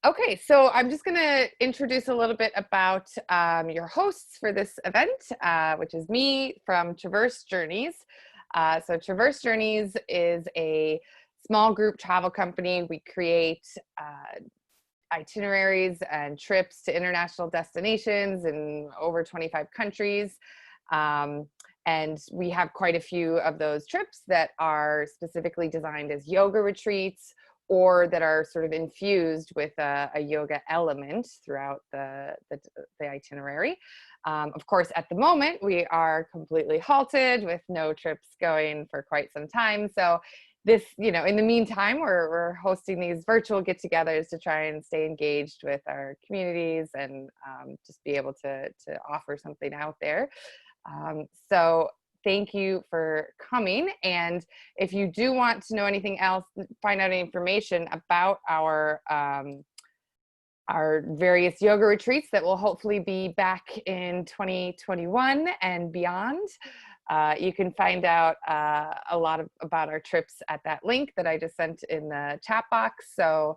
Okay, so I'm just going to introduce a little bit about your hosts for this event, which is me from Traverse Journeys. So Traverse Journeys is a small group travel company. We create itineraries and trips to international destinations in over 25 countries. And we have quite a few of those trips that are specifically designed as yoga retreats, or that are sort of infused with a yoga element throughout the itinerary. Of course, at the moment, we are completely halted with no trips going for quite some time. So this, in the meantime, we're hosting these virtual get-togethers to try and stay engaged with our communities and just be able to offer something out there. So thank you for coming. And if you do want to know anything else, find out any information about our various yoga retreats that will hopefully be back in 2021 and beyond, you can find out a lot about our trips at that link that I just sent in the chat box. So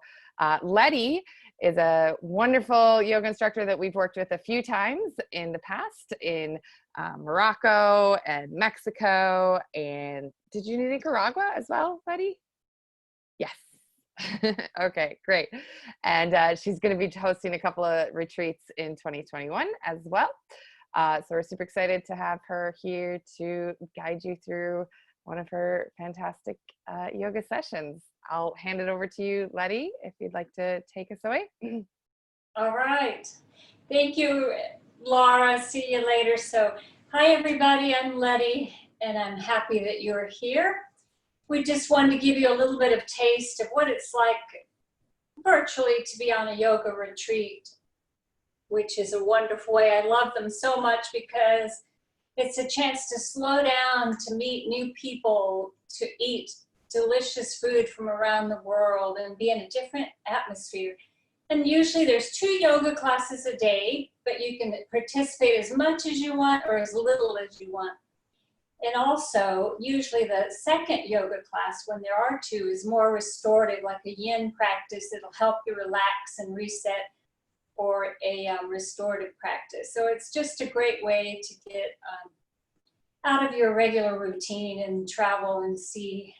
Leti is a wonderful yoga instructor that we've worked with a few times in the past in Morocco and Mexico. And did you do Nicaragua as well, Leti? Yes. Okay, great. And she's going to be hosting a couple of retreats in 2021 as well. So we're super excited to have her here to guide you through one of her fantastic yoga sessions. I'll hand it over to you, Leti, if you'd like to take us away. All right. Thank you, Laura. See you later. So, hi, everybody. I'm Leti, and I'm happy that you're here. We just wanted to give you a little bit of taste of what it's like virtually to be on a yoga retreat, which is a wonderful way. I love them so much because it's a chance to slow down, to meet new people, to eat delicious food from around the world and be in a different atmosphere. And usually there's 2 yoga classes a day, but you can participate as much as you want or as little as you want. And also, usually the second yoga class, when there are 2, is more restorative, like a yin practice that'll help you relax and reset, or a restorative practice. So it's just a great way to get out of your regular routine and travel and see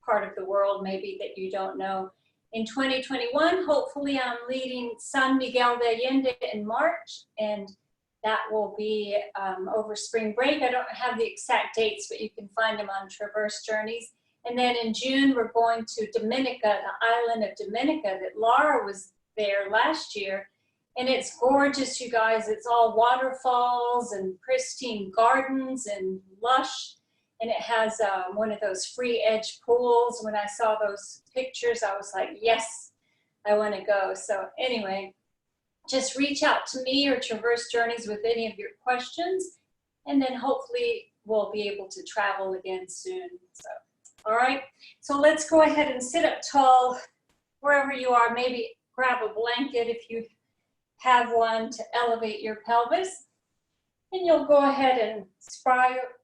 part of the world maybe that you don't know. In 2021, hopefully I'm leading San Miguel de Allende in March, and that will be over spring break. I don't have the exact dates, but you can find them on Traverse Journeys. And then in June, we're going to Dominica, the island of Dominica that Laura was there last year. And it's gorgeous, you guys. It's all waterfalls and pristine gardens and lush. And it has one of those free edge pools. When I saw those pictures, I was like, yes, I want to go. So anyway, just reach out to me or Traverse Journeys with any of your questions. And then hopefully we'll be able to travel again soon. So, all right. So let's go ahead and sit up tall wherever you are. Maybe grab a blanket if you have one to elevate your pelvis. And you'll go ahead and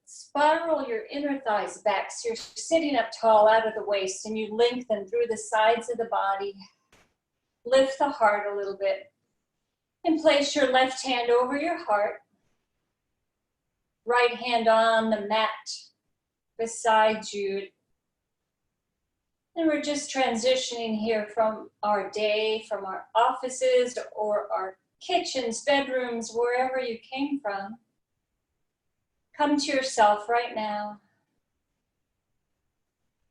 spiral your inner thighs back. So you're sitting up tall out of the waist, and you lengthen through the sides of the body. Lift the heart a little bit. And place your left hand over your heart. Right hand on the mat beside you. And we're just transitioning here from our day, from our offices or our kitchens, bedrooms, wherever you came from. Come to yourself right now.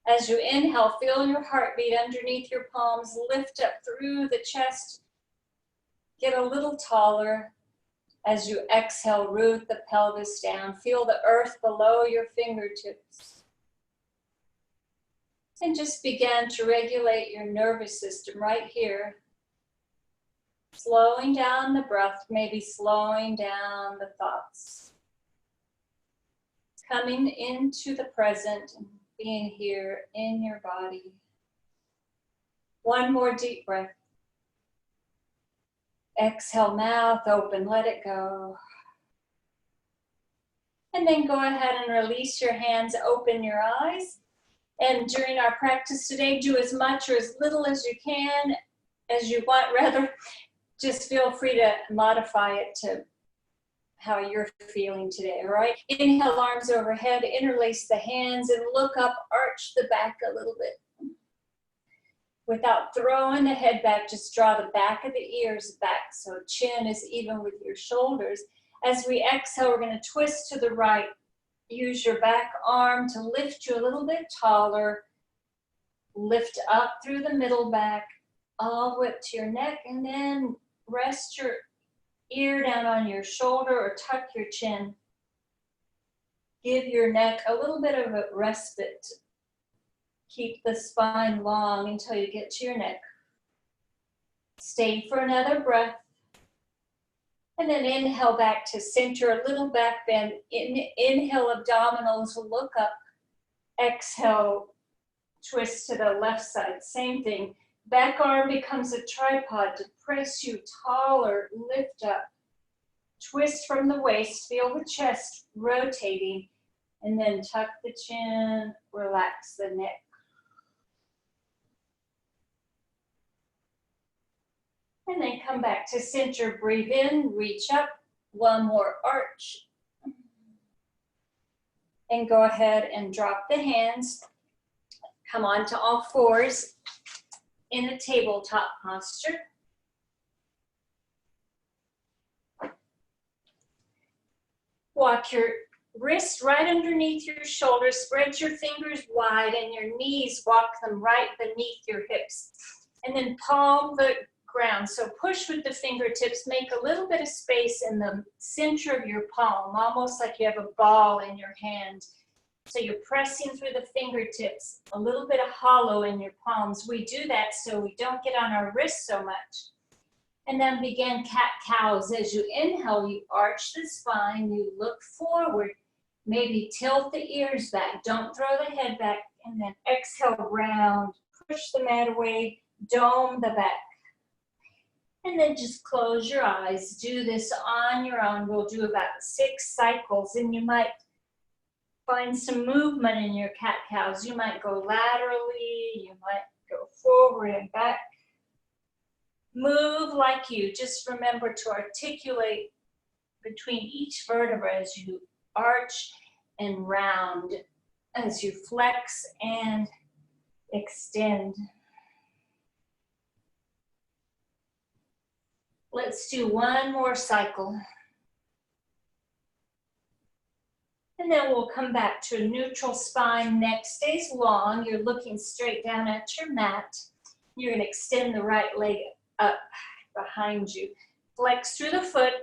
As you inhale, feel your heartbeat underneath your palms. Lift up through the chest. Get a little taller. As you exhale, root the pelvis down. Feel the earth below your fingertips. And just begin to regulate your nervous system right here. Slowing down the breath, maybe slowing down the thoughts. Coming into the present and being here in your body. One more deep breath. Exhale, mouth open, let it go. And then go ahead and release your hands, open your eyes. And during our practice today, do as much or as little as you can. as you want, rather. Just feel free to modify it to how you're feeling today, all right? Inhale, arms overhead, interlace the hands, and look up, arch the back a little bit. Without throwing the head back, just draw the back of the ears back so chin is even with your shoulders. As we exhale, we're going to twist to the right. Use your back arm to lift you a little bit taller. Lift up through the middle back, all the way up to your neck, and then rest your ear down on your shoulder or tuck your chin. Give your neck a little bit of a respite. Keep the spine long until you get to your neck. Stay for another breath. And then inhale back to center, a little back bend. Inhale, abdominals will look up. Exhale, twist to the left side. Same thing. Back arm becomes a tripod to press you taller. Lift up. Twist from the waist. Feel the chest rotating. And then tuck the chin. Relax the neck. And then come back to center. Breathe in. Reach up. One more arch. And go ahead and drop the hands. Come on to all fours in a tabletop posture. Walk your wrist right underneath your shoulders. Spread your fingers wide and your knees, walk them right beneath your hips. And then palm the ground. So push with the fingertips. Make a little bit of space in the center of your palm, almost like you have a ball in your hand. So you're pressing through the fingertips, a little bit of hollow in your palms. We do that so we don't get on our wrists so much. And then begin cat-cows. As you inhale, you arch the spine, you look forward, maybe tilt the ears back, don't throw the head back, and then exhale, round, push the mat away, dome the back. And then just close your eyes. Do this on your own. We'll do about 6 cycles, and you might find some movement in your cat-cows. You might go laterally, you might go forward and back. Move like you. Just remember to articulate between each vertebra as you arch and round, as you flex and extend. Let's do one more cycle. And then we'll come back to a neutral spine. Neck stays long. You're looking straight down at your mat. You're going to extend the right leg up behind you. Flex through the foot,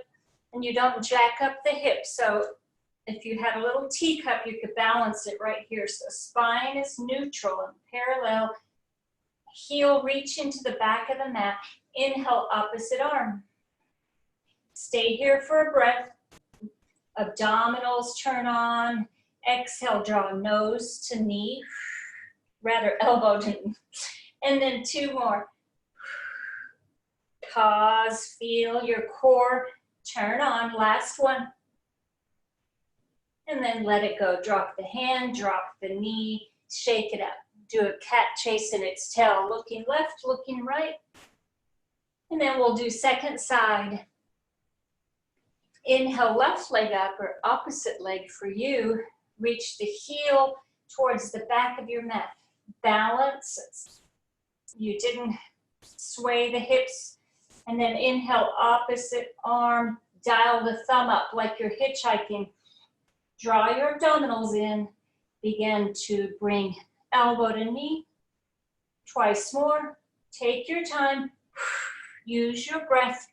and you don't jack up the hip. So if you had a little teacup, you could balance it right here. So spine is neutral and parallel. Heel reach into the back of the mat. Inhale, opposite arm. Stay here for a breath. Abdominals turn on. Exhale, draw nose to knee, rather elbow to knee. And then 2 more. Pause, feel your core turn on. Last one. And then let it go. Drop the hand, drop the knee, shake it up. Do a cat chasing its tail, looking left, looking right. And then we'll do second side. Inhale, left leg up or opposite leg for you. Reach the heel towards the back of your mat. Balance. You didn't sway the hips. And then inhale, opposite arm. Dial the thumb up like you're hitchhiking. Draw your abdominals in. Begin to bring elbow to knee. Twice more. Take your time. Use your breath.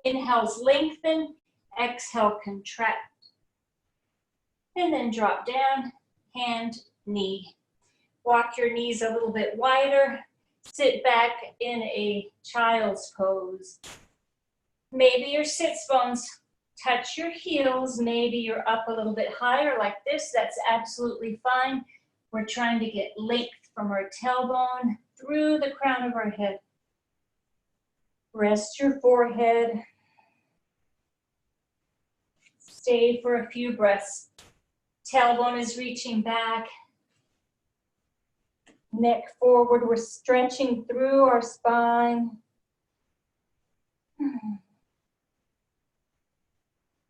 Inhales, lengthen. Exhale, contract. And then drop down, hand, knee. Walk your knees a little bit wider. Sit back in a child's pose. Maybe your sits bones touch your heels. Maybe you're up a little bit higher like this. That's absolutely fine. We're trying to get length from our tailbone through the crown of our head. Rest your forehead. Stay for a few breaths. Tailbone is reaching back. Neck forward. We're stretching through our spine.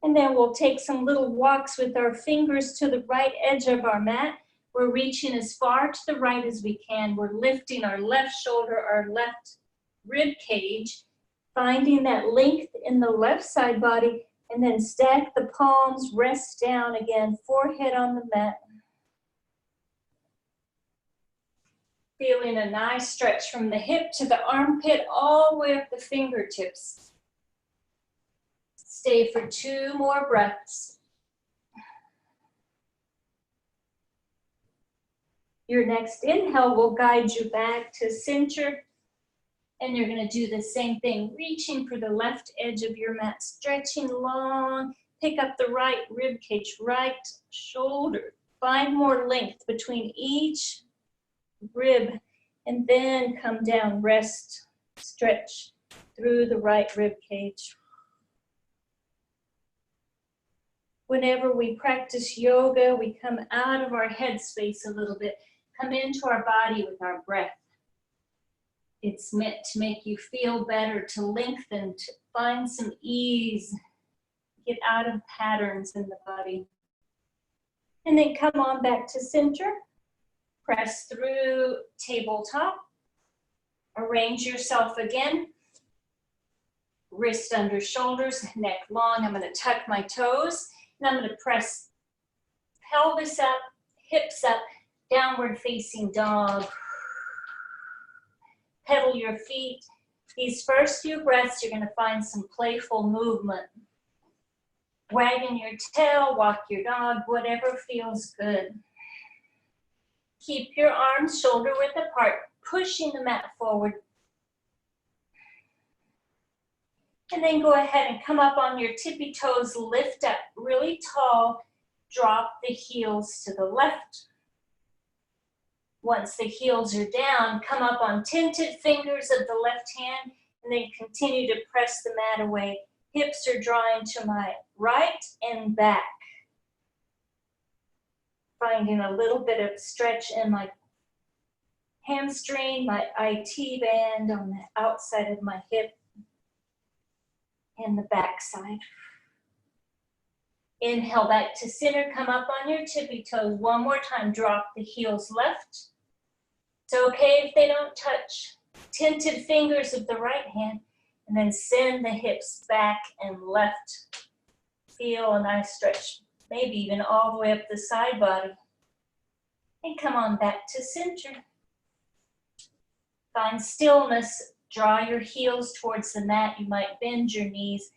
And then we'll take some little walks with our fingers to the right edge of our mat. We're reaching as far to the right as we can. We're lifting our left shoulder, our left rib cage, finding that length in the left side body, and then stack the palms, rest down again, forehead on the mat. Feeling a nice stretch from the hip to the armpit, all the way up the fingertips. Stay for 2 more breaths. Your next inhale will guide you back to center. And you're going to do the same thing, reaching for the left edge of your mat, stretching long. Pick up the right rib cage, right shoulder. Find more length between each rib, and then come down, rest, stretch through the right rib cage. Whenever we practice yoga, we come out of our headspace a little bit, come into our body with our breath. It's meant to make you feel better, to lengthen, to find some ease, get out of patterns in the body. And then come on back to center. Press through tabletop. Arrange yourself again. Wrist under shoulders, neck long. I'm going to tuck my toes. And I'm going to press pelvis up, hips up, downward facing dog. Pedal your feet. These first few breaths, you're going to find some playful movement. Wagging your tail, walk your dog, whatever feels good. Keep your arms shoulder width apart, pushing the mat forward. And then go ahead and come up on your tippy toes, lift up really tall, drop the heels to the left. Once the heels are down, come up on tinted fingers of the left hand, and then continue to press the mat away. Hips are drawing to my right and back. Finding a little bit of stretch in my hamstring, my IT band on the outside of my hip and the back side. Inhale back to center, come up on your tippy toes. One more time, drop the heels left. It's okay if they don't touch. Tinted fingers of the right hand, and then send the hips back and left. Feel a nice stretch, maybe even all the way up the side body. And come on back to center. Find stillness. Draw your heels towards the mat. You might bend your knees.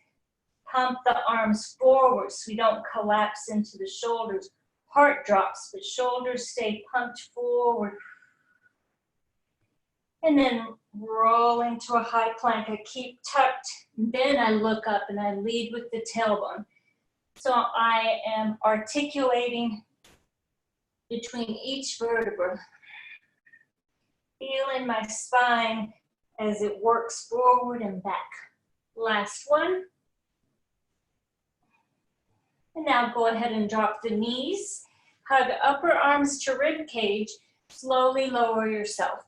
Pump the arms forward so we don't collapse into the shoulders. Heart drops, but shoulders stay pumped forward. And then roll into a high plank. I keep tucked. Then I look up and I lead with the tailbone. So I am articulating between each vertebra. Feeling my spine as it works forward and back. Last one. And now go ahead and drop the knees. Hug upper arms to rib cage. Slowly lower yourself.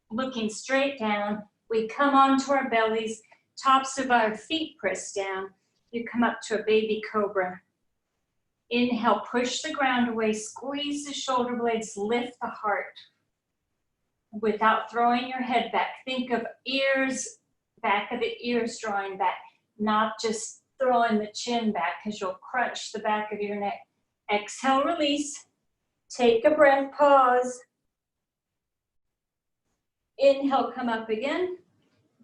Looking straight down, we come onto our bellies, tops of our feet press down. You come up to a baby cobra. Inhale, push the ground away, squeeze the shoulder blades, lift the heart. Without throwing your head back, think of ears, back of the ears drawing back, not just throwing the chin back because you'll crunch the back of your neck. Exhale, release. Take a breath, pause. Inhale, come up again.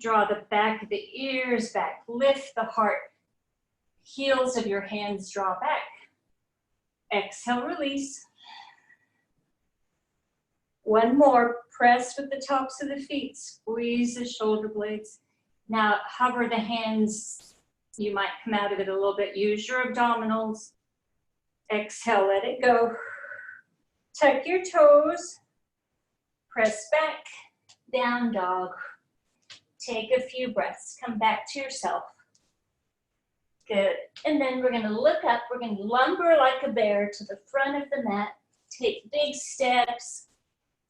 Draw the back of the ears back. Lift the heart. Heels of your hands draw back. Exhale, release. One more. Press with the tops of the feet. Squeeze the shoulder blades. Now hover the hands. You might come out of it a little bit. Use your abdominals. Exhale, let it go. Tuck your toes. Press back. Down dog. Take a few breaths. Come back to yourself. Good. And then we're going to look up. We're going to lumber like a bear to the front of the mat. Take big steps.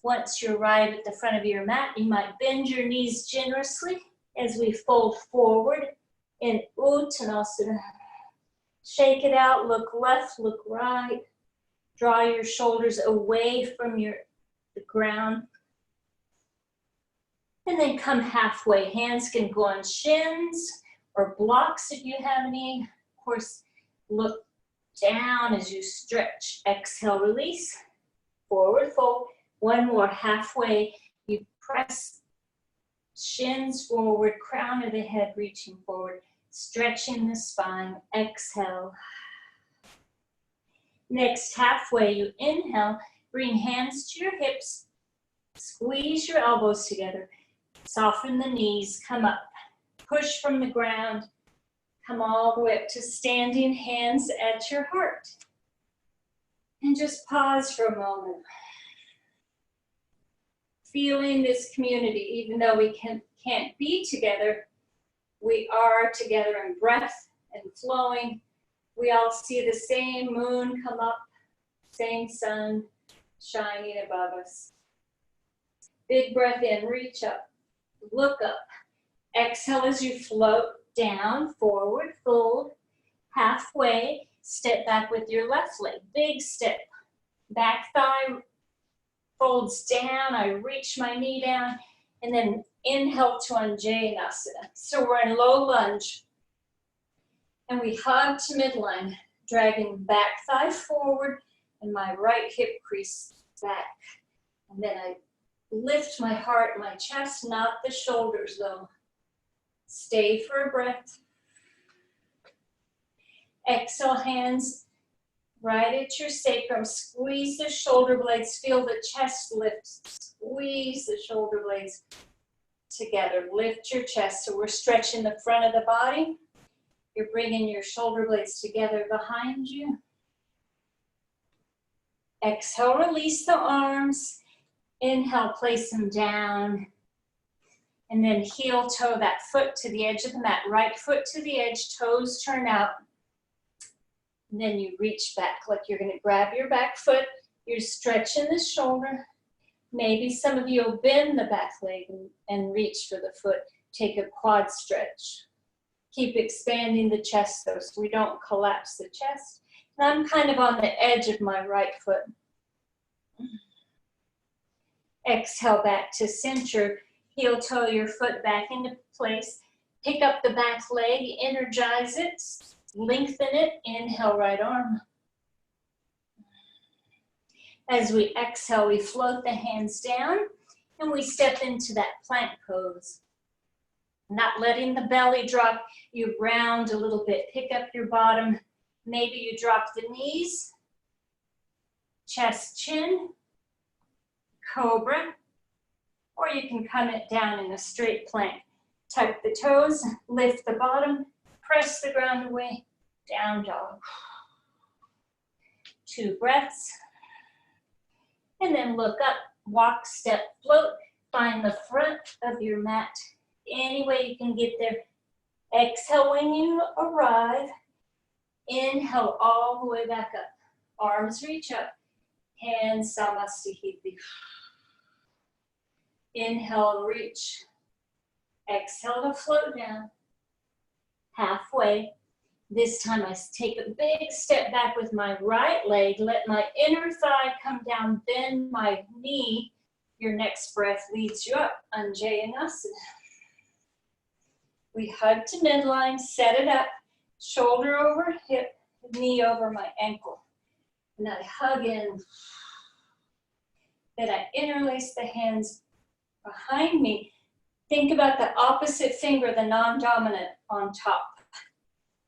Once you arrive at the front of your mat, you might bend your knees generously. as we fold forward in Uttanasana. Shake it out, look left, look right. Draw your shoulders away from the ground. And then come halfway. Hands can go on shins or blocks if you have any. Of course, look down as you stretch. Exhale, release. Forward fold. One more halfway. You press shins forward, crown of the head reaching forward, stretching the spine. Exhale. Next halfway, you inhale, bring hands to your hips, squeeze your elbows together, soften the knees, come up, push from the ground, come all the way up to standing, hands at your heart. And just pause for a moment. Feeling this community, even though we can't be together, we are together in breath and flowing. We all see the same moon come up, same sun shining above us. Big breath in, reach up, look up. Exhale as you float down, forward, fold, halfway, step back with your left leg. Big step, back thigh folds down, I reach my knee down, and then inhale to Anjaneyasana. So we're in low lunge. And we hug to midline, dragging back thigh forward and my right hip crease back. And then I lift my heart, my chest, not the shoulders though. Stay for a breath. Exhale, hands right at your sacrum. Squeeze the shoulder blades, feel the chest lift. Squeeze the shoulder blades together. Lift your chest. So we're stretching the front of the body. You're bringing your shoulder blades together behind you. Exhale, release the arms. Inhale, place them down. And then heel toe that foot to the edge of the mat. Right foot to the edge, toes turn out. And then you reach back like you're going to grab your back foot. You're stretching the shoulder. Maybe some of you will bend the back leg and reach for the foot. Take a quad stretch. Keep expanding the chest though, so we don't collapse the chest. And I'm kind of on the edge of my right foot. Exhale back to center. Heel toe your foot back into place. Pick up the back leg, energize it, lengthen it. Inhale, right arm. As we exhale, we float the hands down and we step into that plank pose. Not letting the belly drop, you round a little bit, pick up your bottom. Maybe you drop the knees, chest, chin, cobra, or you can come it down in a straight plank. Tuck the toes, lift the bottom, press the ground away, down dog. 2 breaths. And then look up, walk, step, float, find the front of your mat. Any way you can get there. Exhale when you arrive. Inhale all the way back up. Arms reach up. Hands Samastihiti. Inhale, reach. Exhale to float down. Halfway. This time I take a big step back with my right leg. Let my inner thigh come down. Bend my knee. Your next breath leads you up. Anjaneyasana. We hug to midline, set it up, shoulder over hip, knee over my ankle. And I hug in. Then I interlace the hands behind me. Think about the opposite finger, the non-dominant, on top.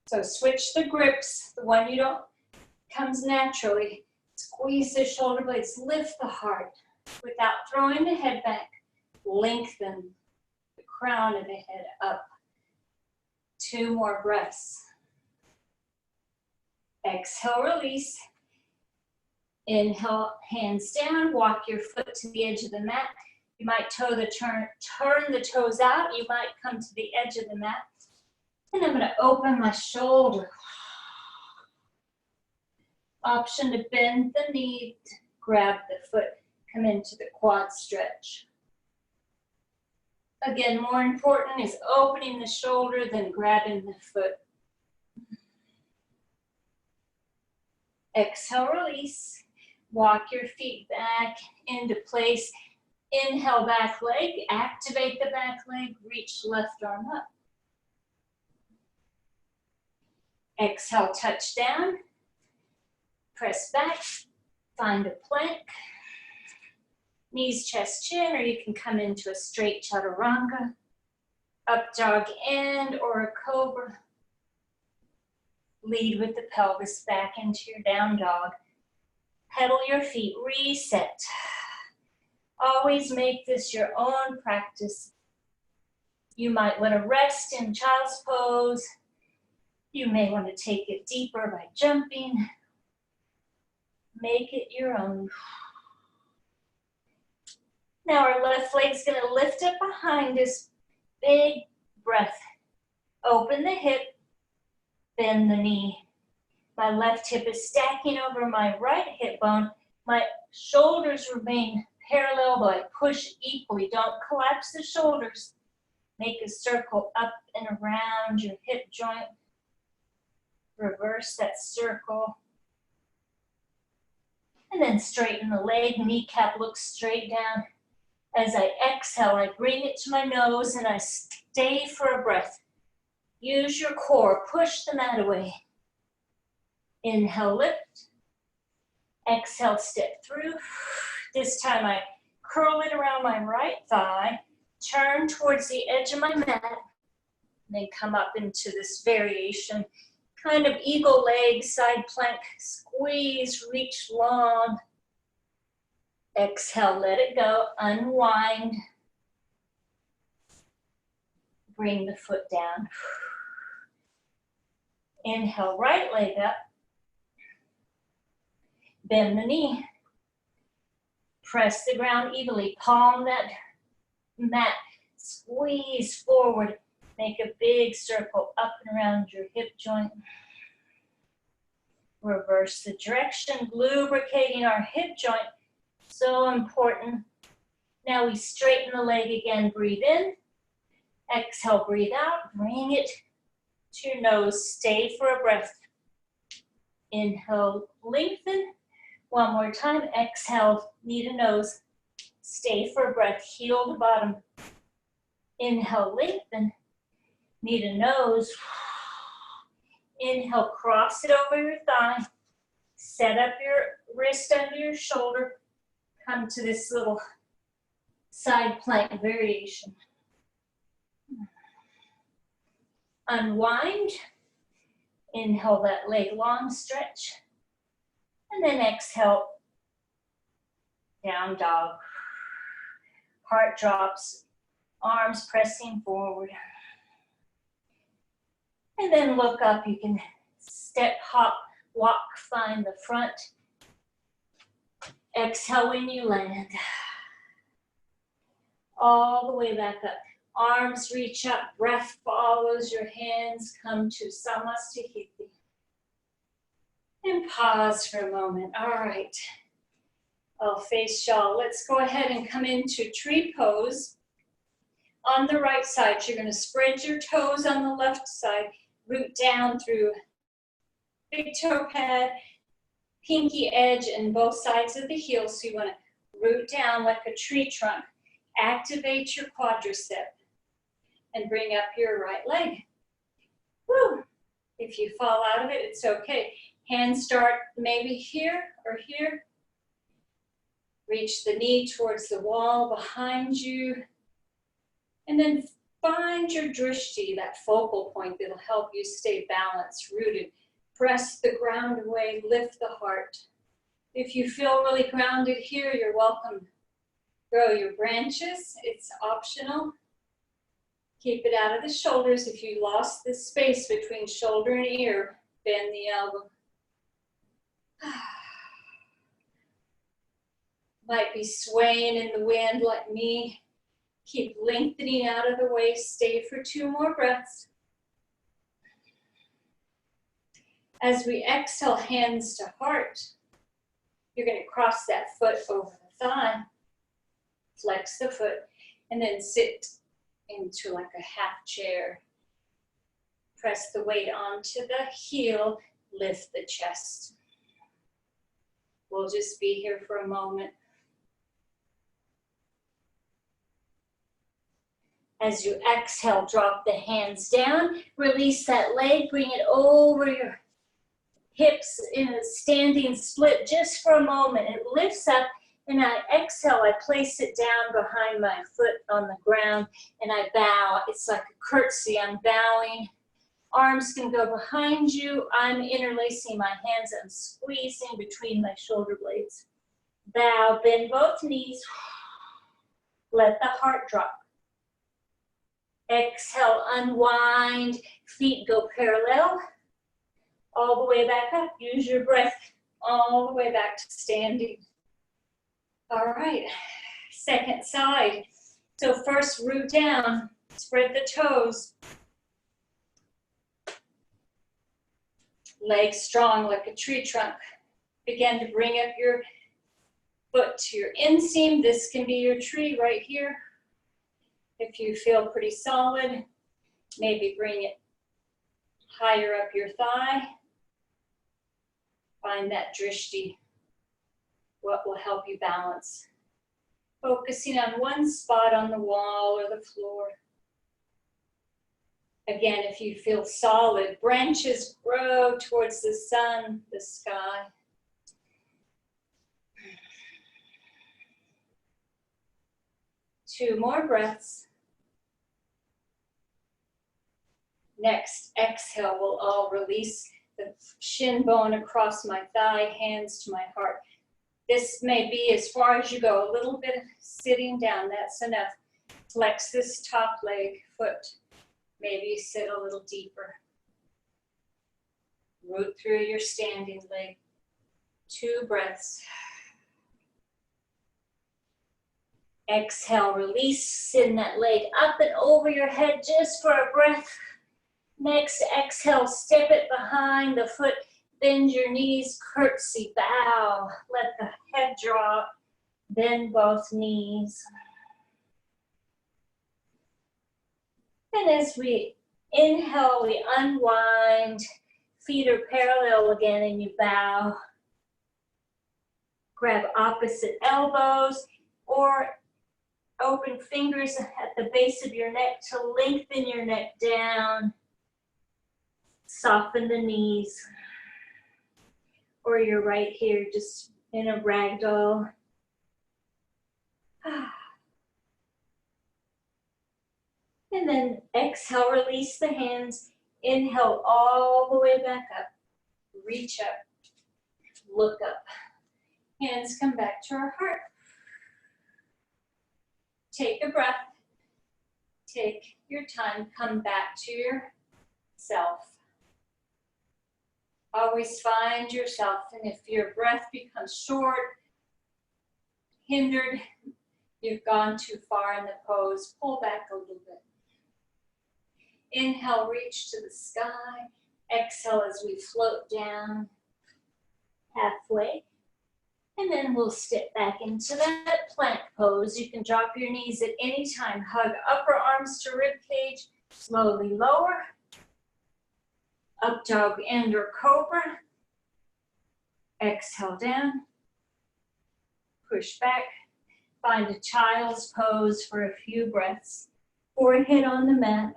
So switch the grips, the one you don't, comes naturally. Squeeze the shoulder blades, lift the heart without throwing the head back. Lengthen the crown of the head up. 2 more breaths. Exhale, release. Inhale, hands down. Walk your foot to the edge of the mat. You might turn the toes out. You might come to the edge of the mat. And I'm going to open my shoulder. Option to bend the knee, grab the foot, come into the quad stretch. Again, more important is opening the shoulder than grabbing the foot. Exhale, release. Walk your feet back into place. Inhale, back leg. Activate the back leg. Reach left arm up. Exhale, touch down. Press back. Find a plank. Knees, chest, chin, or you can come into a straight chaturanga. Up dog and or a cobra. Lead with the pelvis back into your down dog. Pedal your feet, reset. Always make this your own practice. You might want to rest in child's pose. You may want to take it deeper by jumping. Make it your own. Now our left leg's going to lift up behind us. Big breath. Open the hip, bend the knee. My left hip is stacking over my right hip bone. My shoulders remain parallel, but I push equally. Don't collapse the shoulders. Make a circle up and around your hip joint. Reverse that circle. And then straighten the leg. Kneecap looks straight down. As I exhale, I bring it to my nose and I stay for a breath. Use your core. Push the mat away. Inhale, lift. Exhale, step through. This time I curl it around my right thigh. Turn towards the edge of my mat. Then come up into this variation. Kind of eagle leg, side plank. Squeeze, reach long. Exhale, let it go. Unwind. Bring the foot down. Inhale, right leg up. Bend the knee. Press the ground evenly. Palm that mat. Squeeze forward. Make a big circle up and around your hip joint. Reverse the direction, lubricating our hip joint. So important. Now we straighten the leg again. Breathe in. Exhale, breathe out. Bring it to your nose. Stay for a breath. Inhale, lengthen. One more time. Exhale, knee to nose. Stay for a breath. Heel to bottom. Inhale, lengthen. Knee to nose. Inhale, cross it over your thigh. Set up your wrist under your shoulder. Come to this little side plank variation. Unwind. Inhale that leg long stretch. And then exhale, down dog. Heart drops, arms pressing forward. And then look up. You can step, hop, walk, find the front. Exhale when you land. All the way back up. Arms reach up, breath follows your hands. Come to Samasthiti. And pause for a moment. All right. I'll face y'all. Let's go ahead and come into tree pose. On the right side, you're going to spread your toes on the left side. Root down through big toe pad, pinky edge, and both sides of the heel. So you want to root down like a tree trunk. Activate your quadricep and bring up your right leg. Woo! If you fall out of it, it's okay. Hands start maybe here or here. Reach the knee towards the wall behind you. And then find your drishti, that focal point that'll help you stay balanced, rooted. Press the ground away, lift the heart. If you feel really grounded here, you're welcome. Grow your branches, it's optional. Keep it out of the shoulders. If you lost the space between shoulder and ear, bend the elbow. Might be swaying in the wind like me. Keep lengthening out of the waist. Stay for 2 more breaths. As we exhale, hands to heart, you're going to cross that foot over the thigh. Flex the foot and then sit into like a half chair. Press the weight onto the heel, lift the chest. We'll just be here for a moment. As you exhale, drop the hands down, release that leg, bring it over your hips in a standing split just for a moment. It lifts up, and I exhale, I place it down behind my foot on the ground, and I bow. It's like a curtsy, I'm bowing. Arms can go behind you. I'm interlacing my hands, I'm squeezing between my shoulder blades. Bow, bend both knees. Let the heart drop. Exhale, unwind, feet go parallel. All the way back up, use your breath all the way back to standing. All right, second side. So first, root down, spread the toes. Legs strong like a tree trunk. Begin to bring up your foot to your inseam. This can be your tree right here. If you feel pretty solid, maybe bring it higher up your thigh. Find that drishti, what will help you balance. Focusing on one spot on the wall or the floor. Again, if you feel solid, branches grow towards the sun, the sky. Two more breaths. Next, exhale, we'll all release the shin bone across my thigh, hands to my heart. This may be as far as you go, a little bit of sitting down, that's enough. Flex this top leg, foot. Maybe you sit a little deeper. Root through your standing leg. Two breaths. Exhale, release, send that leg up and over your head just for a breath. Next, exhale, step it behind the foot, bend your knees, curtsy, bow. Let the head drop, bend both knees. And as we inhale, we unwind, feet are parallel again, and you bow. Grab opposite elbows or open fingers at the base of your neck to lengthen your neck down. Soften the knees. Or you're right here, just in a ragdoll. And then exhale, release the hands. Inhale all the way back up. Reach up. Look up. Hands come back to our heart. Take a breath. Take your time. Come back to yourself. Always find yourself. And if your breath becomes short, hindered, you've gone too far in the pose, pull back a little bit. Inhale, reach to the sky. Exhale as we float down halfway. And then we'll step back into that plank pose. You can drop your knees at any time. Hug upper arms to rib cage. Slowly lower. Up dog end or cobra. Exhale down. Push back. Find a child's pose for a few breaths. Forehead on the mat.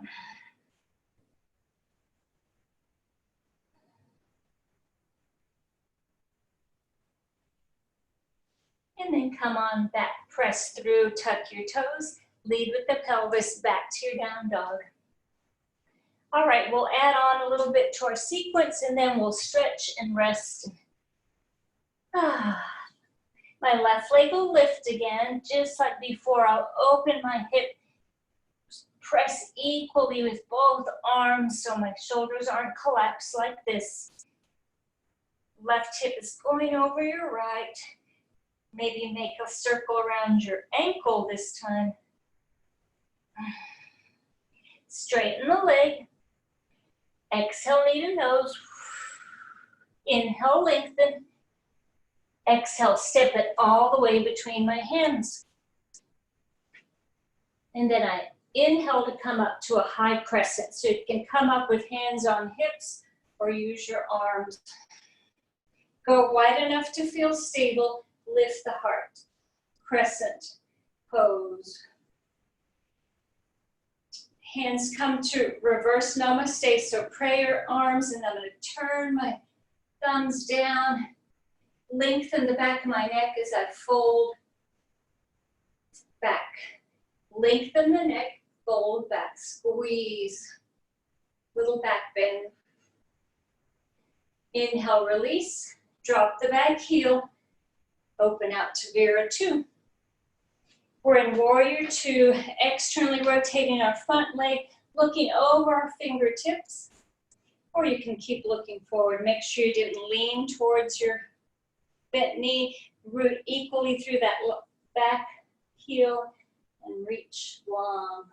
And then come on back, press through, tuck your toes, lead with the pelvis back to your down dog. All right, we'll add on a little bit to our sequence and then we'll stretch and rest. My left leg will lift again, just like before. I'll open my hip, press equally with both arms so my shoulders aren't collapsed like this. Left hip is going over your right. Maybe make a circle around your ankle this time. Straighten the leg. Exhale, knee to nose. Inhale, lengthen. Exhale, step it all the way between my hands. And then I Inhale to come up to a high crescent. So you can come up with hands on hips or use your arms. Go wide enough to feel stable. Lift the heart. Crescent pose. Hands come to reverse namaste. So prayer arms, and I'm going to turn my thumbs down. Lengthen the back of my neck as I fold back. Lengthen the neck, fold back, squeeze. Little back bend. Inhale, release. Drop the back heel. Open out to Vera 2. We're in Warrior 2, externally rotating our front leg, looking over our fingertips. Or you can keep looking forward. Make sure you didn't lean towards your bent knee. Root equally through that back heel and reach long.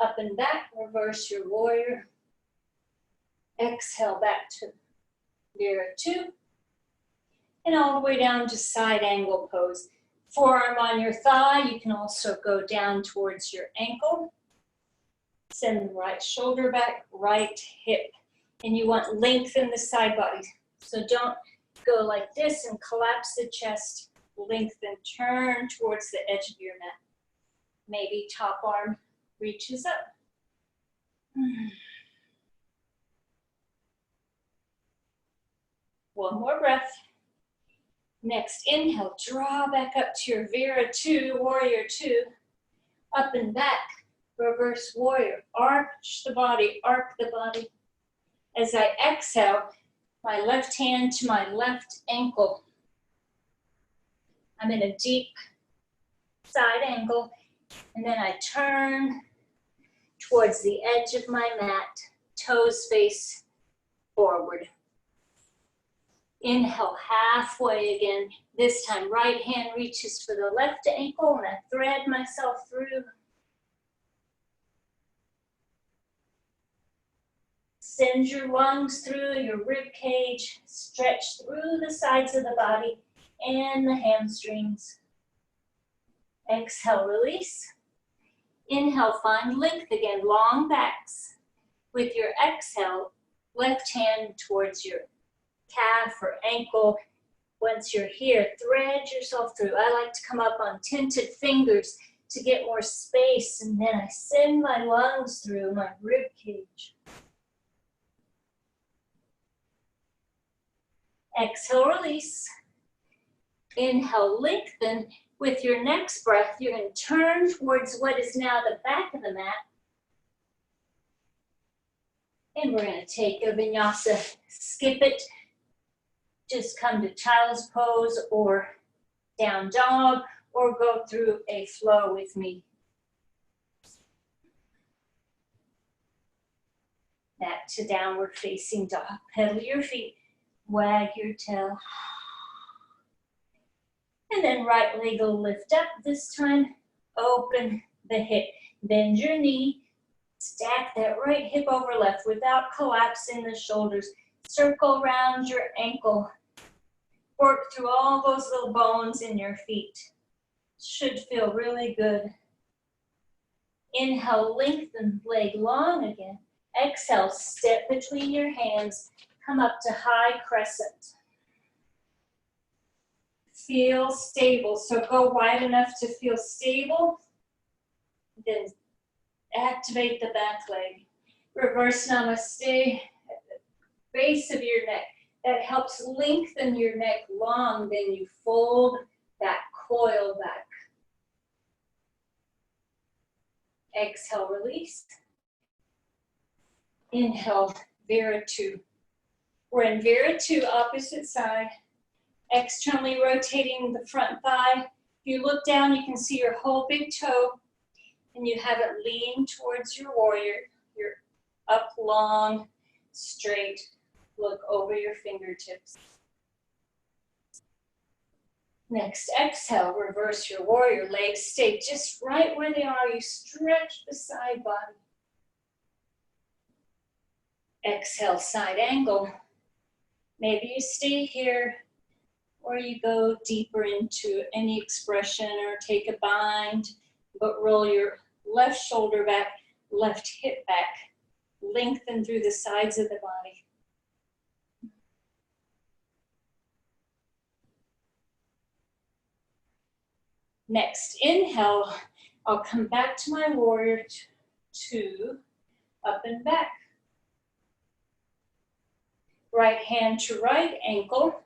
Up and back, reverse your warrior. Exhale back to Vera 2. And all the way down to side angle pose. Forearm on your thigh. You can also go down towards your ankle. Send the right shoulder back, right hip. And you want length in the side body. So don't go like this and collapse the chest. Lengthen, turn towards the edge of your mat. Maybe top arm reaches up. One more breath. Next, inhale, draw back up to your Vera 2, Warrior 2. Up and back, reverse warrior. Arch the body, arc the body. As I exhale, my left hand to my left ankle. I'm in a deep side angle, and then I turn towards the edge of my mat, toes face forward. Inhale, halfway again. This time, right hand reaches for the left ankle, and I thread myself through. Send your lungs through your rib cage, stretch through the sides of the body and the hamstrings. Exhale, release. Inhale, find length again, long backs. With your exhale, left hand towards your calf or ankle. Once you're here, thread yourself through. I like to come up on tinted fingers to get more space, and then I send my lungs through my rib cage. Exhale, release. Inhale, lengthen. With your next breath, you're going to turn towards what is now the back of the mat. And we're going to take a vinyasa. Skip it. Just come to child's pose or down dog, or go through a flow with me. Back to downward facing dog. Pedal your feet. Wag your tail. And then right leg will lift up. This time, open the hip. Bend your knee. Stack that right hip over left without collapsing the shoulders. Circle around your ankle. Work through all those little bones in your feet. Should feel really good. Inhale, lengthen leg long again. Exhale, step between your hands. Come up to high crescent. Feel stable. So go wide enough to feel stable. Then activate the back leg. Reverse namaste at the base of your neck. That helps lengthen your neck long. Then you fold that coil back. Exhale, release. Inhale, Vera 2. We're in Vera 2, opposite side. Externally rotating the front thigh. If you look down, you can see your whole big toe, and you have it lean towards your warrior. You're up long, straight. Look over your fingertips. Next, exhale, reverse your warrior. Legs stay just right where they are. You stretch the side body. Exhale, side angle. Maybe you stay here, or you go deeper into any expression or take a bind. but roll your left shoulder back, left hip back. Lengthen through the sides of the body. Next, inhale, I'll come back to my warrior two, up and back. Right hand to right ankle,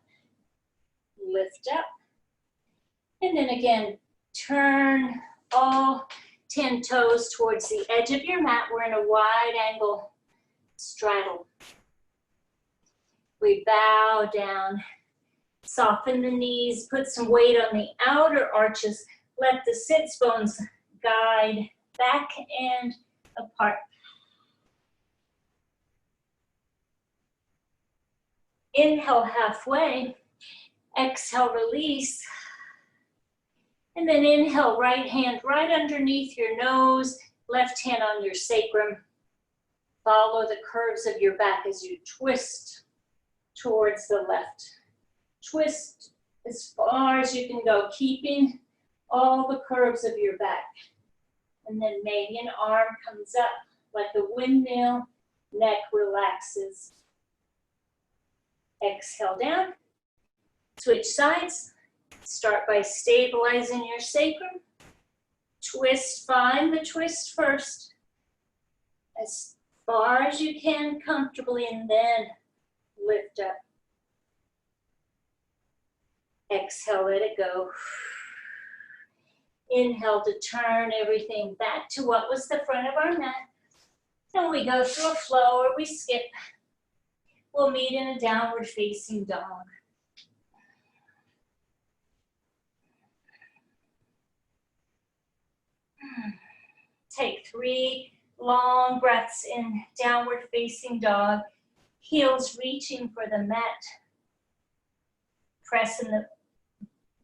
lift up. And then again, turn all 10 toes towards the edge of your mat. We're in a wide angle straddle. We bow down, soften the knees, put some weight on the outer arches. Let the sits bones guide back and apart. Inhale halfway, exhale release, and then inhale right hand right underneath your nose, left hand on your sacrum. Follow the curves of your back as you twist towards the left. Twist as far as you can go, keeping all the curves of your back. And then maybe an arm comes up like a windmill, neck relaxes. Exhale down, switch sides. Start by stabilizing your sacrum. Twist, find the twist first. As far as you can comfortably, and then lift up. Exhale, let it go. Inhale to turn everything back to what was the front of our mat. And we go through a flow or we skip. We'll meet in a downward facing dog. Take 3 long breaths in downward facing dog. Heels reaching for the mat. Pressing the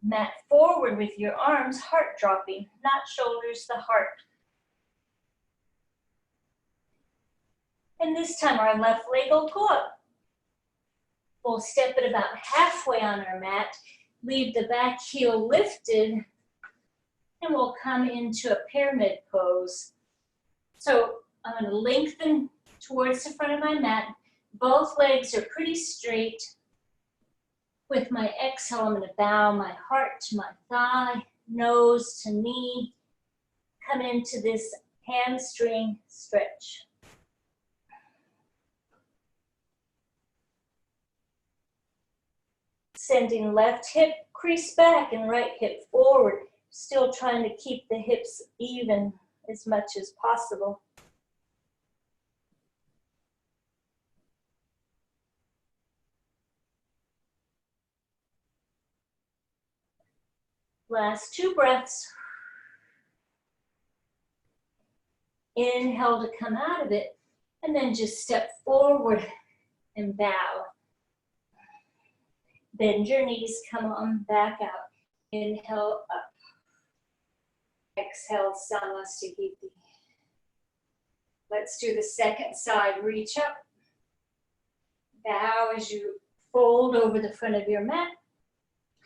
mat forward with your arms, heart dropping, not shoulders, the heart. And this time our left leg will go up. We'll step it about halfway on our mat, leave the back heel lifted, and we'll come into a pyramid pose. So I'm going to lengthen towards the front of my mat. Both legs are pretty straight. With my exhale, I'm going to bow my heart to my thigh, nose to knee, come into this hamstring stretch. Sending left hip crease back and right hip forward. Still trying to keep the hips even as much as possible. Last 2 breaths. Inhale to come out of it, and then just step forward and bow. Bend your knees, come on back out. Inhale up. Exhale, Samasthiti. Let's do the second side. Reach up. Bow as you fold over the front of your mat.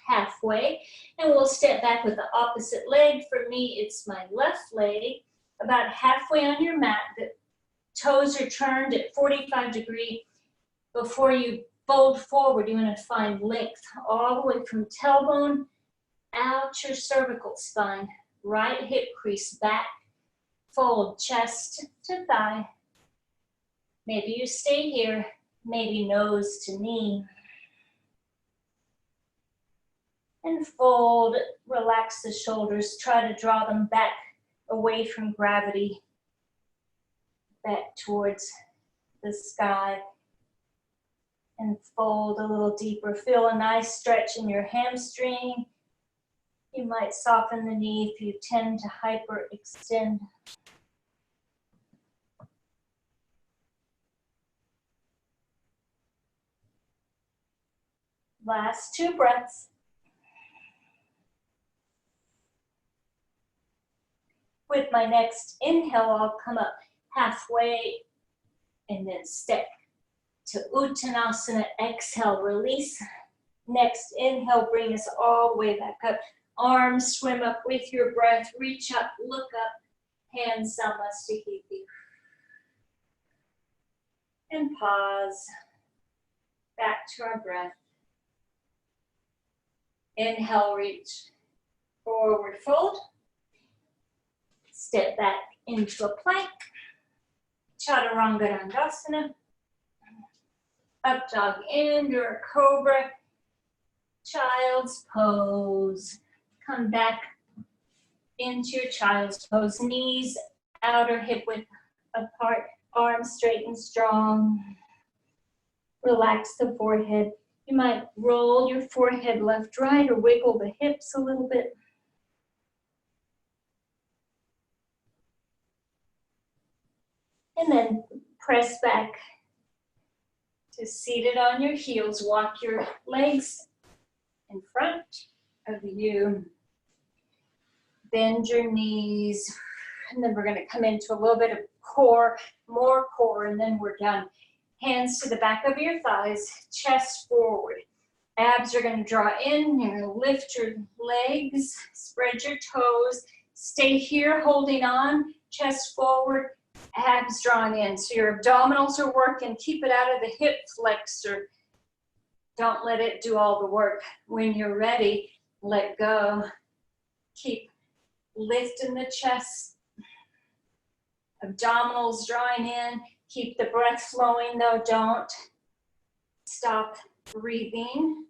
Halfway. And we'll step back with the opposite leg. For me, it's my left leg. About halfway on your mat. The toes are turned at 45 degrees. Before you fold forward, you want to find length all the way from tailbone out your cervical spine. Right hip crease back. Fold chest to thigh. Maybe you stay here. Maybe nose to knee. And fold, relax the shoulders. Try to draw them back away from gravity. Back towards the sky. And fold a little deeper. Feel a nice stretch in your hamstring. You might soften the knee if you tend to hyperextend. Last 2 breaths. With my next inhale, I'll come up halfway and then step to Uttanasana. Exhale, release. Next inhale, bring us all the way back up. Arms swim up with your breath. Reach up, look up. Hands samasthiti. And pause. Back to our breath. Inhale, reach. Forward fold. Step back into a plank. Chaturanga Dandasana. Up dog in, your cobra. Child's pose. Come back into your child's pose. Knees outer hip width apart. Arms straight and strong. Relax the forehead. You might roll your forehead left, right, or wiggle the hips a little bit. And then press back to seated on your heels. Walk your legs in front of you. Bend your knees. And then we're going to come into a little bit of core, more core, and then we're done. Hands to the back of your thighs, chest forward. Abs are going to draw in. You're going to lift your legs, spread your toes. Stay here holding on, chest forward, abs drawing in. So your abdominals are working. Keep it out of the hip flexor. Don't let it do all the work. When you're ready, let go. Keep lifting the chest. Abdominals drawing in. Keep the breath flowing though. Don't stop breathing.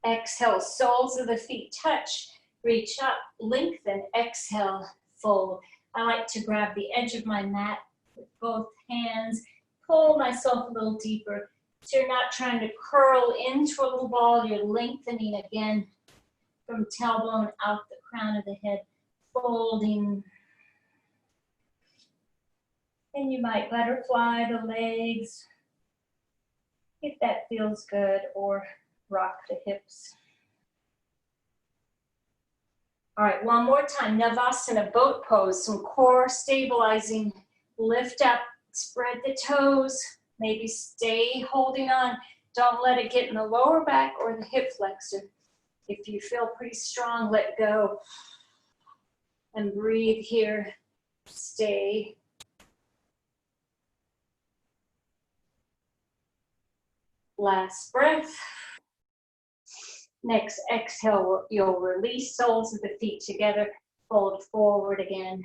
Exhale, soles of the feet touch. Reach up, lengthen, exhale, fold. I like to grab the edge of my mat with both hands. Pull myself a little deeper. So you're not trying to curl into a little ball. You're lengthening again from tailbone out the crown of the head. Folding. And you might butterfly the legs if that feels good, or rock the hips. All right, one more time. Navasana, boat pose, some core stabilizing. Lift up, spread the toes. Maybe stay holding on. Don't let it get in the lower back or the hip flexor. If you feel pretty strong, let go. And breathe here. Stay. Last breath. Next exhale, you'll release soles of the feet together. Fold forward again.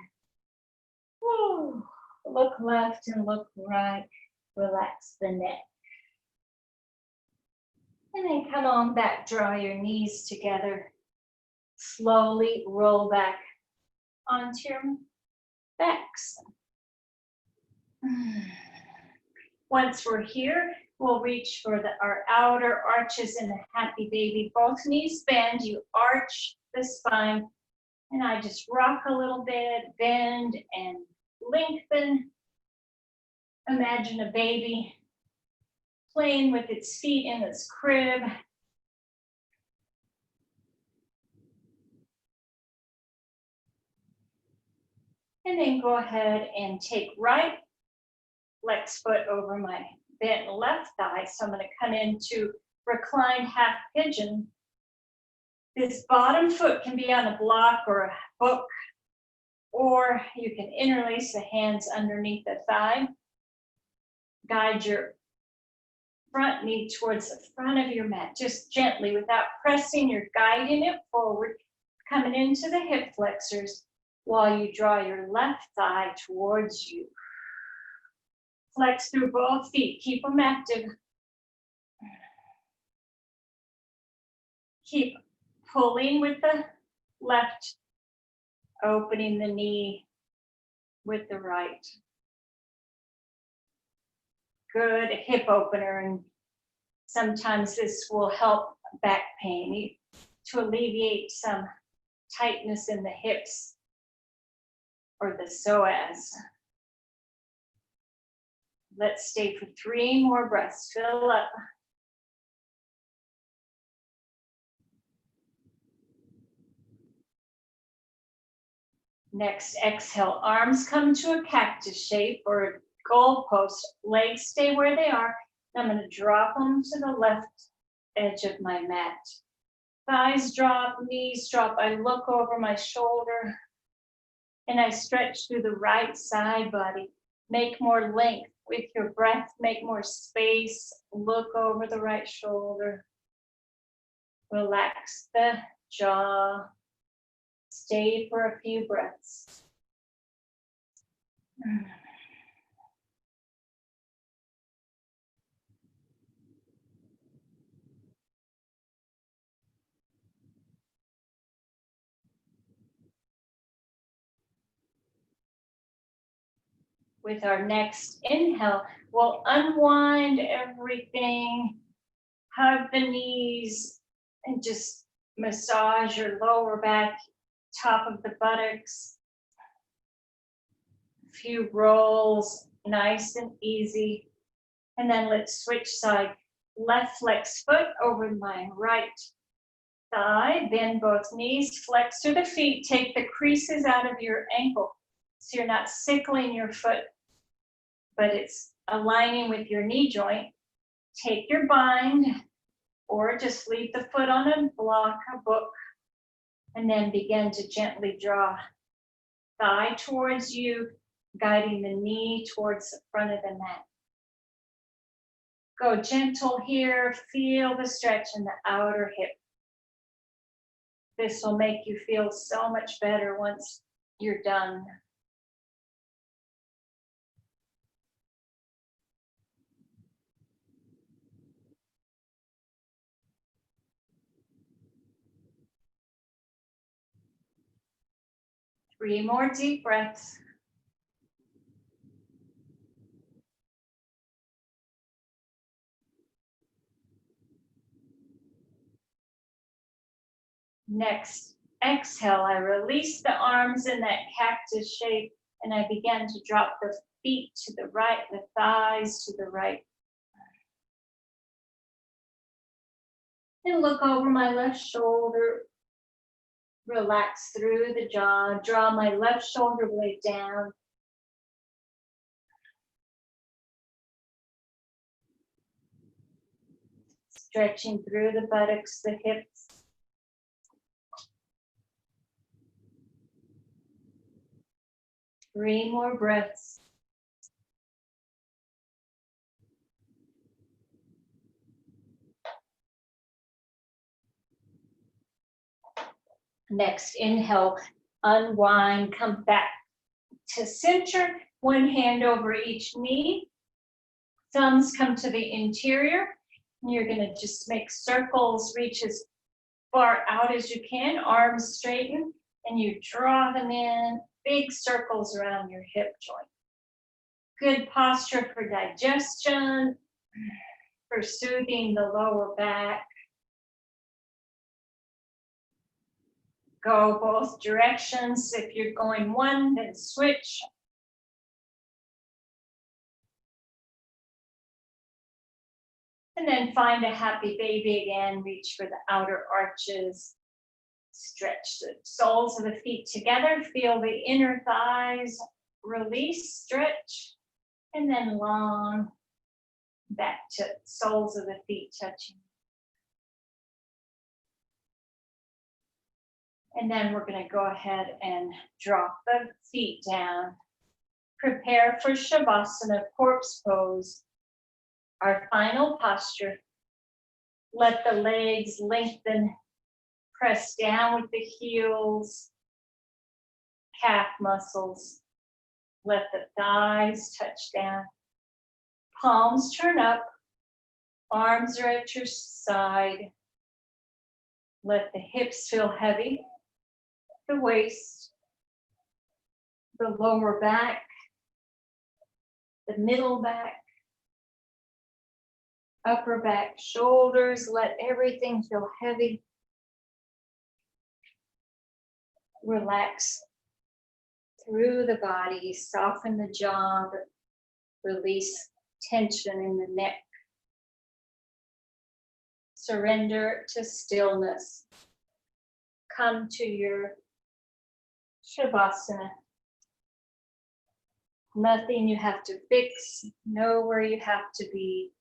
Woo. Look left and look right. Relax the neck. And then come on back, draw your knees together. Slowly roll back onto your backs. Once we're here, we'll reach for our outer arches in the happy baby. Both knees bend, you arch the spine, and I just rock a little bit, bend and lengthen. Imagine a baby playing with its feet in its crib. And then go ahead and take right flex foot over my bent left thigh. So I'm going to come into reclined half pigeon. This bottom foot can be on a block or a hook, or you can interlace the hands underneath the thigh. Guide your front knee towards the front of your mat, just gently without pressing. You're guiding it forward, coming into the hip flexors while you draw your left thigh towards you. Flex through both feet, keep them active. Keep pulling with the left, opening the knee with the right. Good hip opener, and sometimes this will help back pain to alleviate some tightness in the hips or the psoas. Let's stay for 3 more breaths. Fill up. Next, exhale. Arms come to a cactus shape or a goalpost. Legs stay where they are. I'm going to drop them to the left edge of my mat. Thighs drop, knees drop. I look over my shoulder and I stretch through the right side body. Make more length with your breath. Make more space. Look over the right shoulder. Relax the jaw. Stay for a few breaths. With our next inhale, we'll unwind everything, hug the knees, and just massage your lower back, top of the buttocks. A few rolls, nice and easy. And then let's switch side. Left flex foot over my right thigh, bend both knees, flex through the feet, take the creases out of your ankle. So you're not sickling your foot, but it's aligning with your knee joint. Take your bind, or just leave the foot on a block, a book, and then begin to gently draw thigh towards you, guiding the knee towards the front of the mat. Go gentle here, feel the stretch in the outer hip. This will make you feel so much better once you're done. Three more deep breaths. Next, exhale, I release the arms in that cactus shape and I begin to drop the feet to the right, the thighs to the right. And look over my left shoulder. Relax through the jaw. Draw my left shoulder blade down. Stretching through the buttocks, the hips. Three more breaths. Next, inhale, unwind, come back to center. One hand over each knee. Thumbs come to the interior. And you're going to just make circles, reach as far out as you can, arms straighten, and you draw them in, big circles around your hip joint. Good posture for digestion, for soothing the lower back. Go both directions. If you're going one, then switch. And then find a happy baby again. Reach for the outer arches. Stretch the soles of the feet together. Feel the inner thighs. Release, stretch. And then long back to soles of the feet touching. And then we're going to go ahead and drop the feet down. Prepare for Shavasana, corpse pose. Our final posture. Let the legs lengthen. Press down with the heels, calf muscles. Let the thighs touch down. Palms turn up. Arms are at your side. Let the hips feel heavy. The waist, the lower back, the middle back, upper back, shoulders. Let everything feel heavy. Relax through the body, soften the jaw, release tension in the neck. Surrender to stillness. Come to your Shavasana. Nothing you have to fix, know where you have to be.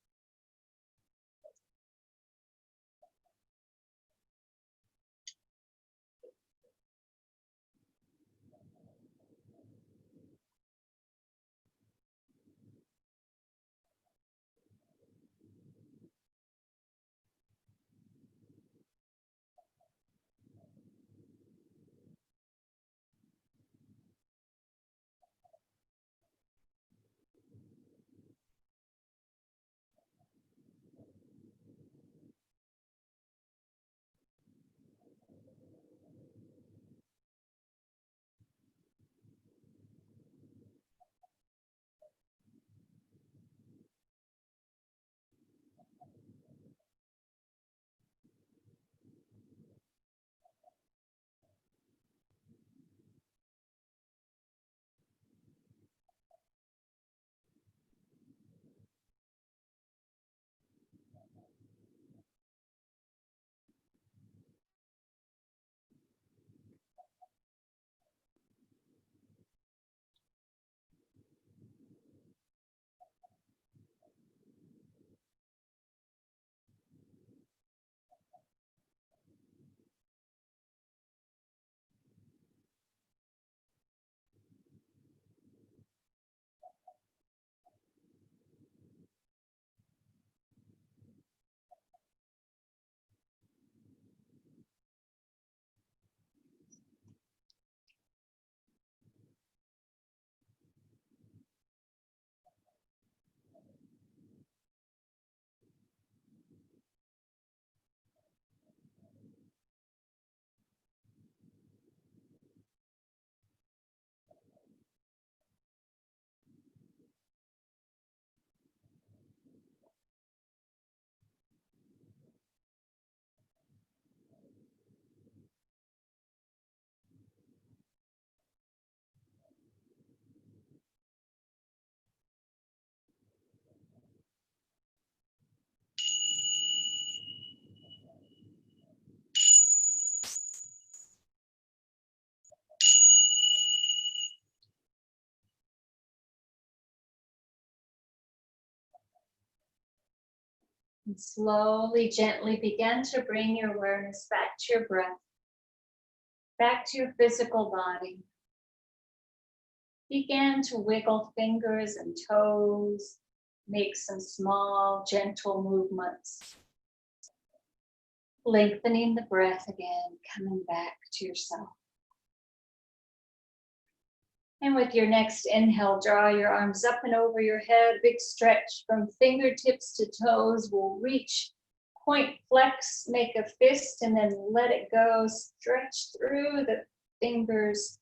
And slowly, gently begin to bring your awareness back to your breath, back to your physical body. Begin to wiggle fingers and toes, make some small, gentle movements. Lengthening the breath again, coming back to yourself. And with your next inhale, draw your arms up and over your head, big stretch from fingertips to toes. We'll reach, point, flex, make a fist, and then let it go. Stretch through the fingers.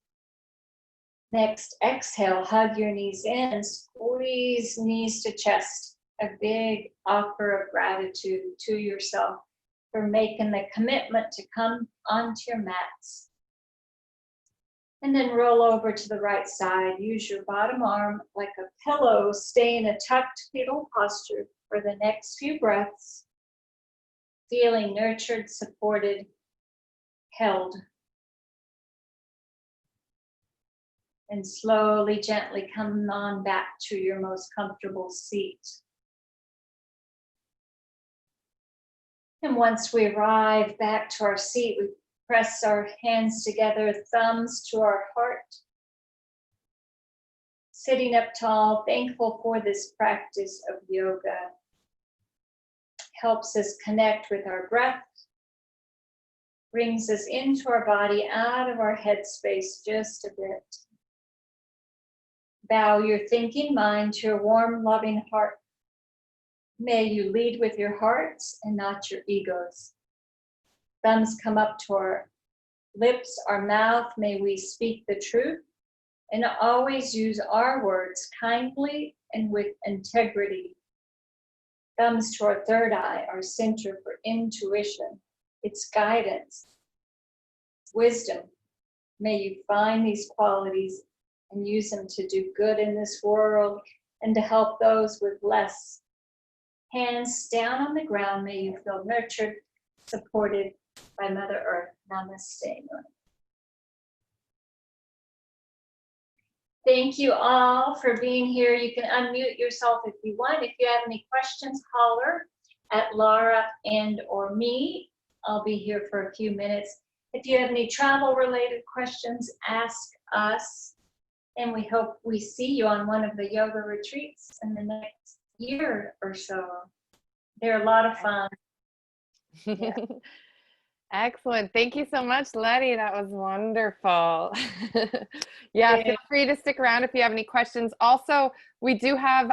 Next, exhale, hug your knees in, squeeze knees to chest. A big offer of gratitude to yourself for making the commitment to come onto your mats. And then roll over to the right side. Use your bottom arm like a pillow. Stay in a tucked fetal posture for the next few breaths. Feeling nurtured, supported, held. And slowly, gently come on back to your most comfortable seat. And once we arrive back to our seat, we press our hands together, thumbs to our heart. Sitting up tall, thankful for this practice of yoga. Helps us connect with our breath. Brings us into our body, out of our headspace just a bit. Bow your thinking mind to your warm, loving heart. May you lead with your hearts and not your egos. Thumbs come up to our lips, our mouth. May we speak the truth and always use our words kindly and with integrity. Thumbs to our third eye, our center for intuition, its guidance, wisdom. May you find these qualities and use them to do good in this world and to help those with less. Hands down on the ground, may you feel nurtured, supported by Mother Earth. Namaste. Thank you all for being here. You can unmute yourself if you want. If you have any questions, holler at Laura and or me. I'll be here for a few minutes. If you have any travel related questions, ask us. And we hope we see you on one of the yoga retreats in the next year or so. They're a lot of fun. Yeah. Excellent. Thank you so much, Leti. That was wonderful. Yeah, feel free to stick around if you have any questions. Also, we do have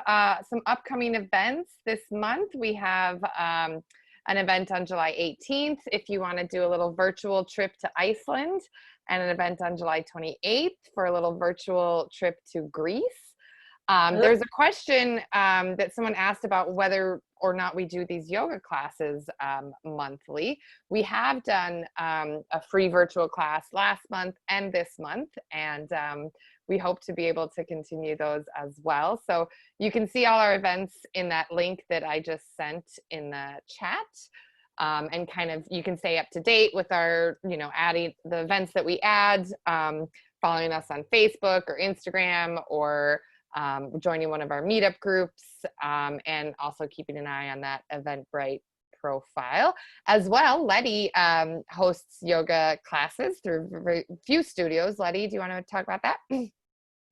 some upcoming events this month. We have an event on July 18th if you want to do a little virtual trip to Iceland, and an event on July 28th for a little virtual trip to Greece. There's a question that someone asked about whether or not we do these yoga classes monthly. We have done a free virtual class last month and this month, and we hope to be able to continue those as well. So you can see all our events in that link that I just sent in the chat. And kind of, you can stay up to date with our, adding the events that we add, following us on Facebook or Instagram, or joining one of our meetup groups, and also keeping an eye on that Eventbrite profile. As well, Leti hosts yoga classes through a few studios. Leti, do you want to talk about that?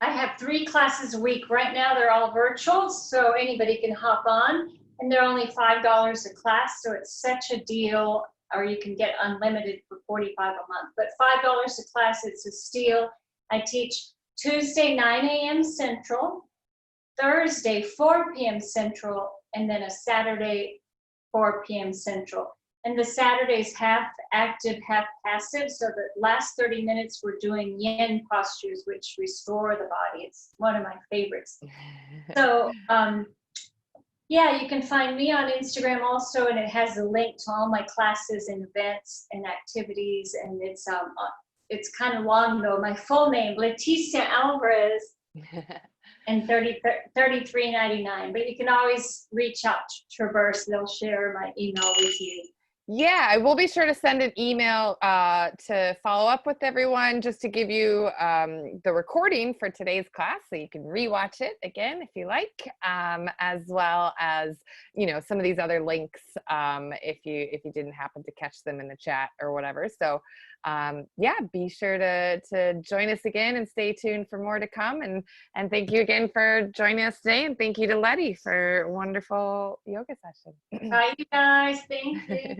I have 3 classes a week. Right now, they're all virtual, so anybody can hop on. And they're only $5 a class, so it's such a deal. Or you can get unlimited for $45 a month. But $5 a class, it's a steal. I teach Tuesday, 9 a.m. Central, Thursday, 4 p.m. Central, and then a Saturday, 4 p.m. Central. And the Saturday's half active, half passive. So the last 30 minutes, we're doing yin postures, which restore the body. It's one of my favorites. So, yeah, you can find me on Instagram also, and it has a link to all my classes and events and activities. And it's kind of long though. My full name, Leti Alvarez, and $33.99. But you can always reach out to Traverse. They'll share my email with you. Yeah, I will be sure to send an email to follow up with everyone, just to give you the recording for today's class, so you can rewatch it again if you like, as well as, you know, some of these other links if you didn't happen to catch them in the chat or whatever. So yeah, be sure to join us again and stay tuned for more to come. And thank you again for joining us today, and thank you to Leti for a wonderful yoga session. Bye, you guys. Thank you.